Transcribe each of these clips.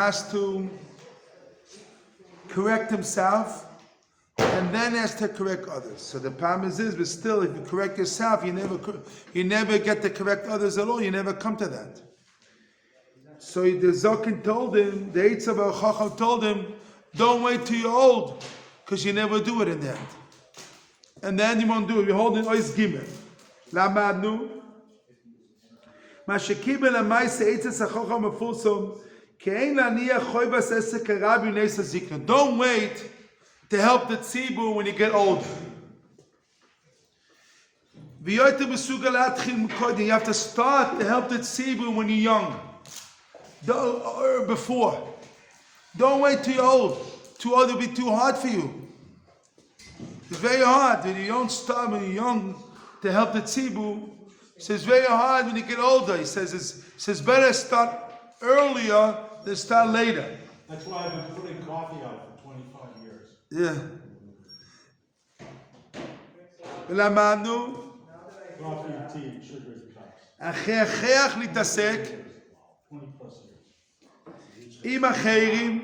has to correct himself and then has to correct others. So the problem is, but still, if you correct yourself, you never get to correct others at all. You never come to that. So the Zokin told him, the Eitzav Chacham told him, don't wait till you're old, because you never do it in the end. And then you won't do it. You're holding Ois Gimel. Lamadnu. Mashekibel Amaisa Eitzav Chacham Mefulsum. Don't wait to help the Tsibur when you get older. You have to start to help the Tsibur when you're young. Before. Don't wait till you're old. Too old will be too hard for you. It's very hard when you don't start when you're young to help the Tsibur. So it's very hard when you get older. He says it's better to start earlier than start later. That's why I've been putting coffee out for 25 years. Yeah. Coffee and tea and sugar and cups. 20 plus years.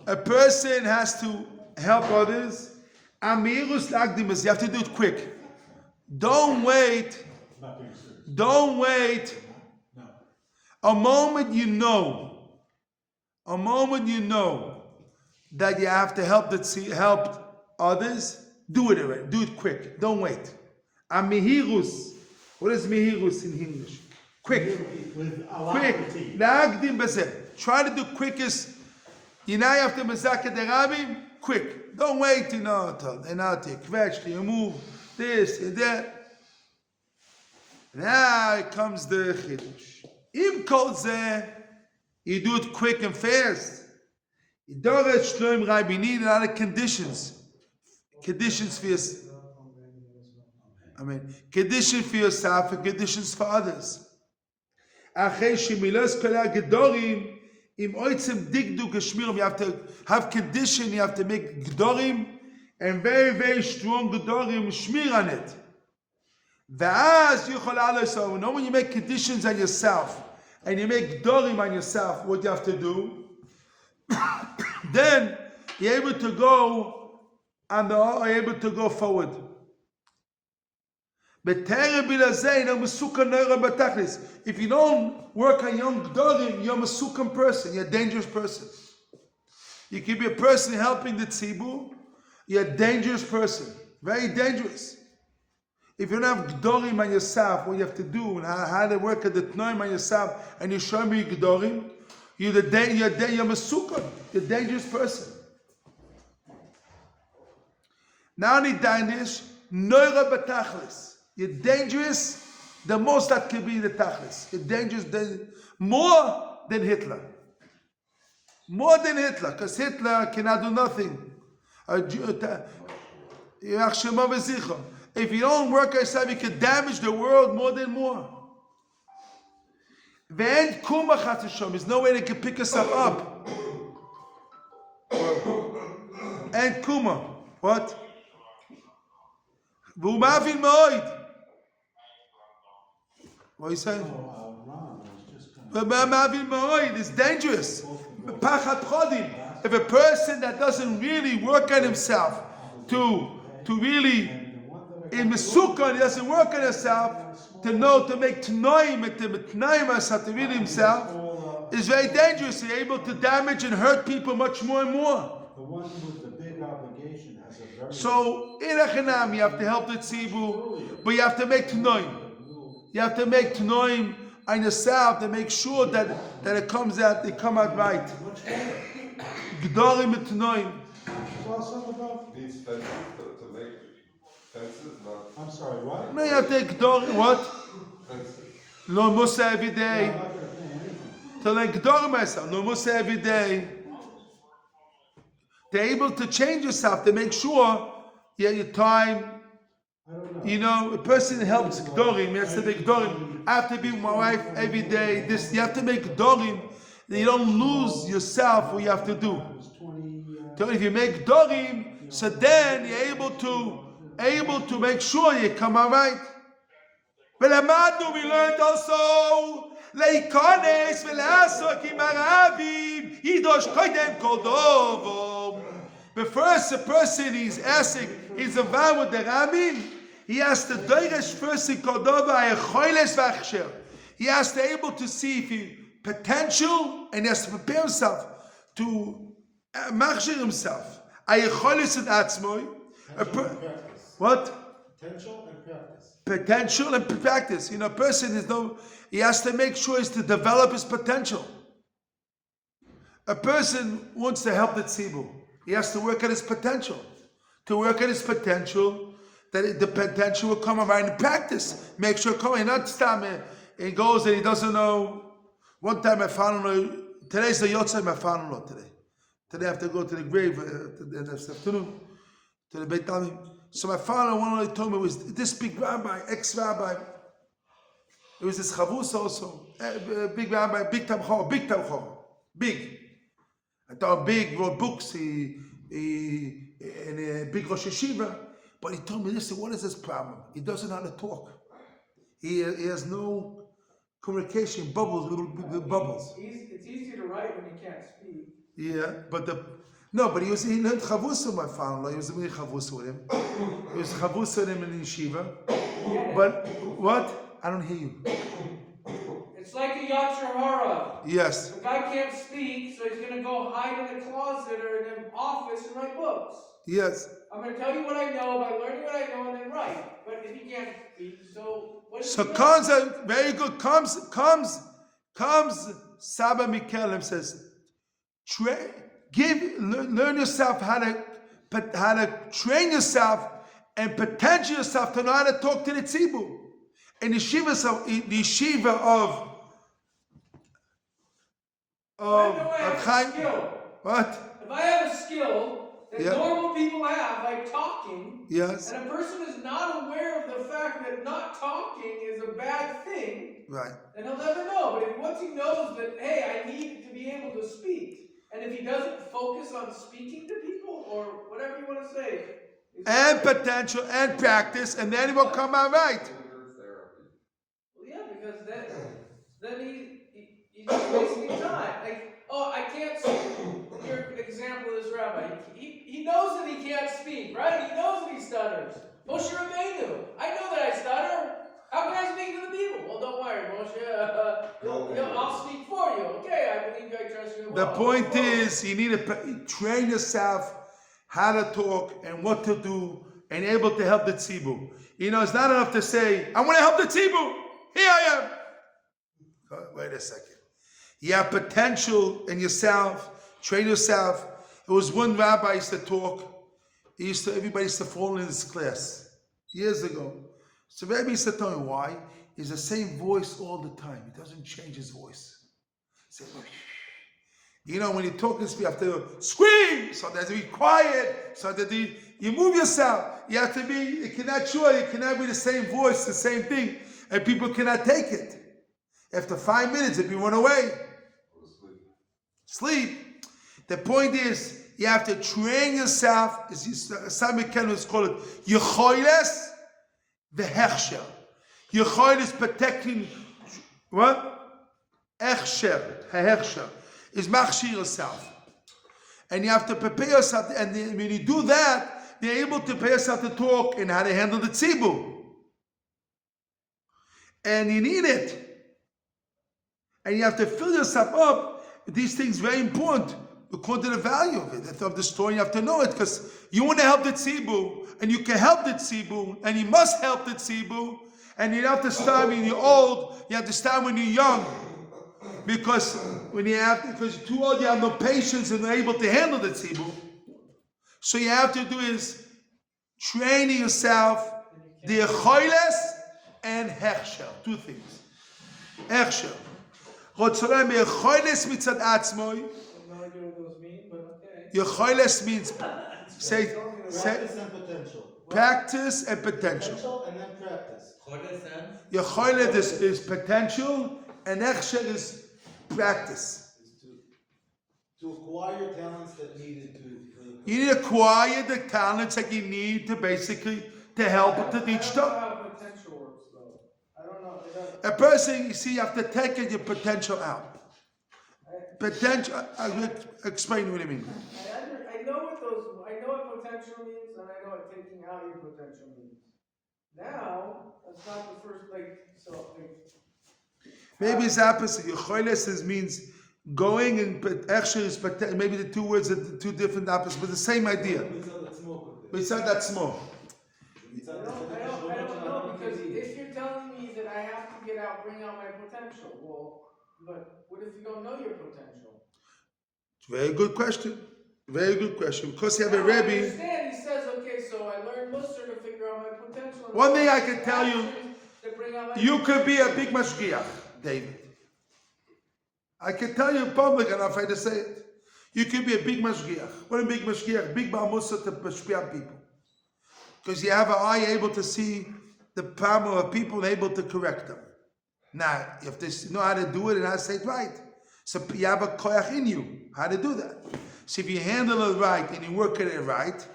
A person has to help others. You have to do it quick. Don't wait. Don't wait. No. A moment you know that you have to help others, do it already. Do it quick. Don't wait. Amihirus. What is mihirus in English? Quick. Quick. Try to do quickest. You have to mezakeh the Rabbi. Quick. Don't wait, till you move this and that. Now comes the Chiddush. Im kol zeh, you do it quick and fast. You don't you need a lot of conditions. Conditions for yourself. Conditions for yourself and conditions for others. You have to have condition, you have to make gedorim and very, very strong gedorim, shmir on it. So when you make conditions on yourself and you make gedorim on yourself, what you have to do, then you're able to go and are able to go forward. If you don't work on young gedorim, you're a masukan person, you're a dangerous person. You can be a person helping the tzibur, you're a dangerous person, very dangerous. If you don't have gedorim on yourself, what you have to do and how to work at the tnoim on yourself, and you show me gedorim, you're masukan, you're a dangerous person. Now only dangerous, neura batachlis. You're dangerous, the most that can be the tachlis. You're dangerous more than Hitler. More than Hitler, because Hitler cannot do nothing. If you don't work on yourself, you can damage the world more than more. There's no way they can pick yourself up. And kuma. What? What are you saying? It's dangerous. If a person that doesn't really work on himself to really in Mesukah, he doesn't work on himself to know to make tnoim and to really himself is very dangerous. He's able to damage and hurt people much more and more. The one with the big obligation has a very so in Achanam you have to help the tzibur, but you have to make tnoim. You have to make tnoim on yourself to make sure that it comes out, they come out right. Gedorim and tnoim. Needs fences to make fences, not. I'm sorry, what? No, you have to gedorim. What? Fences. No Mussar every day. To like gedorim myself. No Mussar every day. They're able to change yourself to make sure your time. A person helps gedorim. You have to make gedorim. I have to be with my wife every day. This you have to make gedorim. You don't lose yourself. What you have to do. So if you make gedorim, so then you're able to make sure you come out right. But we learned also להיכנס ולעסוק עם הרבים, ידוש קודם כל דובו. But first, the person is asking, is involved with the rabbim, he has to doirish first in Cordova, Choiles v'achsher. He has to be able to see if he potential, and he has to prepare himself to machshir himself. Choiles and atzmoi. What? Potential and practice. Potential and practice. You know, a person is he has to make sure is to develop his potential. A person wants to help the tzibur. He has to work at his potential. To work at his potential, that the potential will come around in practice. Make sure it comes. Not stop it. He goes and he doesn't know. One time I found him. Today's the Yotzei. I found him today. Today I have to go to the grave this afternoon to the Beit Tamim. So my father, one of them told me, was this big rabbi, ex-rabbi. It was this chavus also, big rabbi, big tamchor, big. I thought big, wrote books, and a big Rosh Yeshiva. But he told me, listen, what is his problem? He doesn't know how to talk. He has no communication, little bubbles. It's easy to write when you can't speak. Yeah, but he learned chavus with my father. He was doing chavus with him. He was chavus with him in yeshiva. But what? I don't hear you. It's like a Yatzer Hara. Yes. The guy can't speak, so he's going to go hide in a closet or in an office and write books. Yes. I'm going to tell you what I know by learning what I know and then write. But if he can't speak, so what is So he comes very good. Comes Saba Mikelim says, learn yourself how to train yourself and potential yourself to know how to talk to the tzibur. And the yeshiva of Chaim. What? If I have a skill that normal people have, like talking, yes, and a person is not aware of the fact that not talking is a bad thing, right, then he'll never know. But once he knows that, hey, I need to be able to speak, and if he doesn't focus on speaking to people or whatever you want to say, and potential and practice, and then it will come out right. Well, yeah, because then he's just wasting time. Like, oh, I can't speak. Your example is Rabbi. He knows that he can't speak, right? He knows that he stutters. Moshe Rabbeinu. I know that I stutter. How can I speak to the people? Well, don't worry, Moshe. I'll speak for you. Okay, I believe you. I trust you. The point is, you need to train yourself how to talk and what to do and able to help the tzibur. You know, it's not enough to say, I want to help the tzibur. Here I am. Wait a second. You have potential in yourself. Train yourself. It was one rabbi used to talk. Everybody used to fall in his class years ago. So Rabbi used to tell me why. He's the same voice all the time. He doesn't change his voice. He said, you know, when you talk, you have to scream. So that you be quiet. So that you move yourself. You have to be. You cannot be the same voice, the same thing, and people cannot take it. After 5 minutes, if you run away, sleep. The point is, you have to train yourself. Some mechanics call it Yechoiles v'hechsher. Yechoiles protecting what? Hechsher is machshir yourself, and you have to prepare yourself. And when you do that, you're able to prepare yourself to talk and how to handle the tzibur. And you need it. And you have to fill yourself up. These things are very important according to the value of it. Of the story, you have to know it because you want to help the tzibur, and you can help the tzibur, and you must help the tzibur. And you don't have to start when you're old. You have to start when you're young, because because you're too old, you have no patience and not able to handle the tzibur. So you have to do is training yourself, the choiles and hechsher, two things. Hechsher. Yechoiles mitzad atzmoi. no idea what those mean, but okay. Yechoiles means say Practice and potential. practice and potential. Potential and then practice. Yechoiles is potential, and hechsher is practice. To acquire talents that needed to. You need to acquire the talents that you need to basically to help it to each I don't know time. how potential works, though. I don't know. a person, you see, you have to take your potential out. Potential. I'll explain what I mean. I know what potential means, and I know what taking out your potential means. Now, that's not the first, Maybe it's opposite. Yecholes means going, and actually it's maybe the two words are the two different opposites, but the same idea. Besides that small. I don't know, because if you're telling me that I have to bring out my potential, well, but what if you don't know your potential? Very good question. Very good question. Because you have a Now, I Rabbi. understand. He says, okay, so I learned Mussar to figure out my potential. One thing I can tell you, you could be a potential. big mashgiach, David. I can tell you in public, and I'm afraid to say it. You could be a big mashgiach. What a big mashgiach, big Baal Mussar to mashgiach people. Because you have an eye able to see the problem of people and able to correct them. Now, you have to know how to do it and how to say it right. So you have a koyach in you, how to do that. So if you handle it right and you work at it right,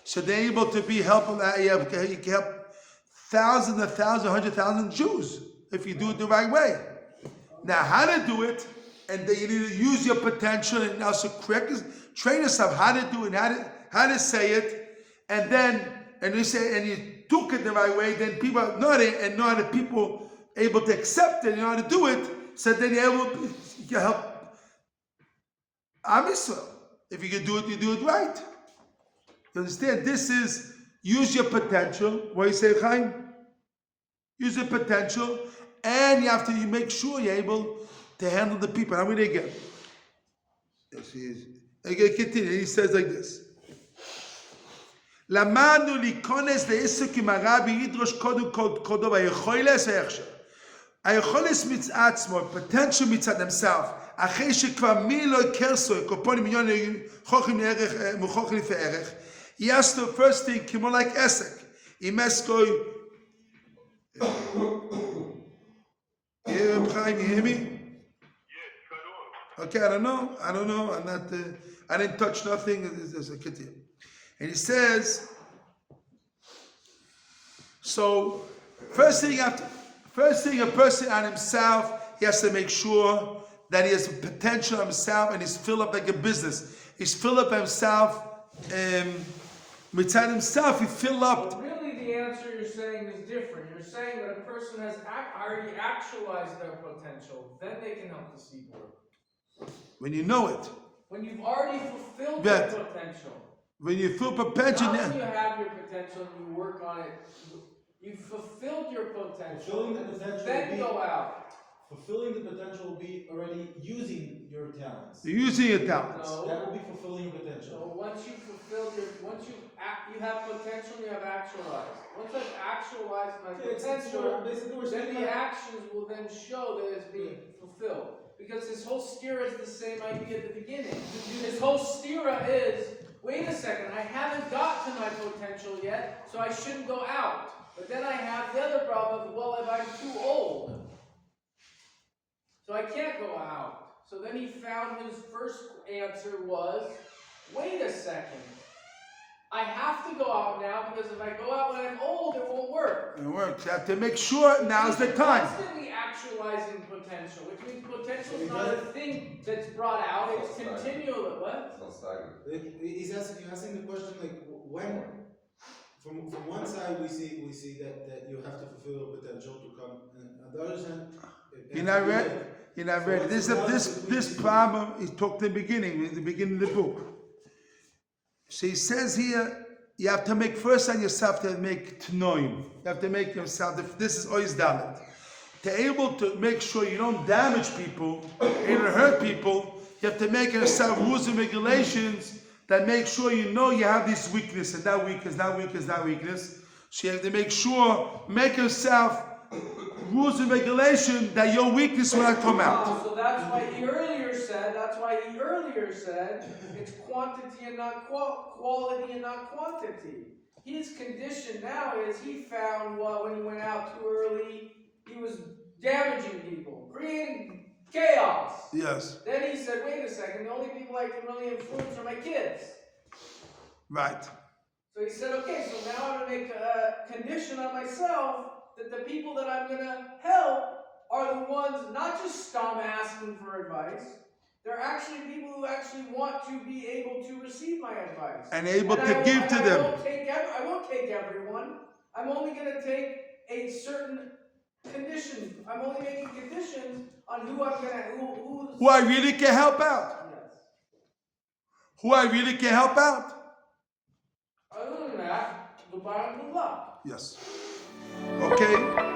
so they're able to be helpful. You can help thousands, 100,000 Jews if you do it the right way. Now, how to do it, and you need to use your potential and also train yourself how to do it, how to say it, and then you took it the right way. Then people know it, and know how the people able to accept it, and know how to do it. So then you can help Am Yisrael. If you can do it, you do it right. You understand? This is use your potential. What do you say, Chaim? Use your potential, and you have to make sure you're able to handle the people. How many again? Yes, he is. Again, continue. He says like this. למדנו להיכנס לעסק עם הרבי ידרוש קודם כל והיכולת ההכשר. היכולת מצד עצמו, potential מצד himself, אחרי שכבר מי לא יקרסו, קופונים מיליון חוכים לערך, מוכוחים לפי ערך, he has to first thing, כמו like עסק. אם עסקוי, you hear me? Okay, I don't know. I'm not, I didn't touch nothing. There's a continue. And he says, so first thing a person on himself, he has to make sure that he has potential himself and he's filled up like a business. He's filled up himself, within himself, he filled up. Well, really the answer you're saying is different. You're saying that a person has already actualized their potential, then they can help the Tsibur. When you know it. When you've already fulfilled your potential. When you feel potential, not when you have your potential and you work on it, you've fulfilled your potential. Then go out. Fulfilling the potential will be already using your talents. Using your talents. No. That will be fulfilling your potential. So once you have potential, you have actualized. Once I've actualized my potential, then the actions will then show that it's being fulfilled. Because his whole stira is the same idea at the beginning. His whole stira is, wait a second, I haven't got to my potential yet, so I shouldn't go out. But then I have the other problem of, well, if I'm too old, so I can't go out. So then he found his first answer was, wait a second, I have to go out now because if I go out when I'm old, it won't work. It works. You have to make sure now's the time. Constantly actualizing potential, which means potential is not a thing that's brought out, it's continual. What? It's not stagnant. He's asking the question like when. From one side we see that you have to fulfill your potential to come, and on the other hand, You're not ready. You're not ready. This problem is talked in the beginning of the book. So he says here, you have to make first on yourself to make tnoim. You have to make yourself. This is always daled. To able to make sure you don't damage people, you don't hurt people. You have to make yourself rules and regulations that make sure you know you have this weakness and that weakness. So you have to make yourself rules and regulations that your weakness will not come out. So that's why he earlier said, it's quantity and not quality and not quantity. His condition now is he found when he went out too early, he was damaging people, creating chaos. Yes. Then he said, wait a second, the only people I can really influence are my kids. Right. So he said, okay, so now I'm going to make a condition on myself that the people that I'm going to help are the ones not just scum asking for advice. They're actually people who actually want to be able to receive my advice. And able And to give to them. I won't take everyone. I'm only going to take a certain condition. I'm only making conditions on who I'm going to... Who I really can help out. Yes. Who I really can help out. Other than that, goodbye and good luck. Yes. Okay.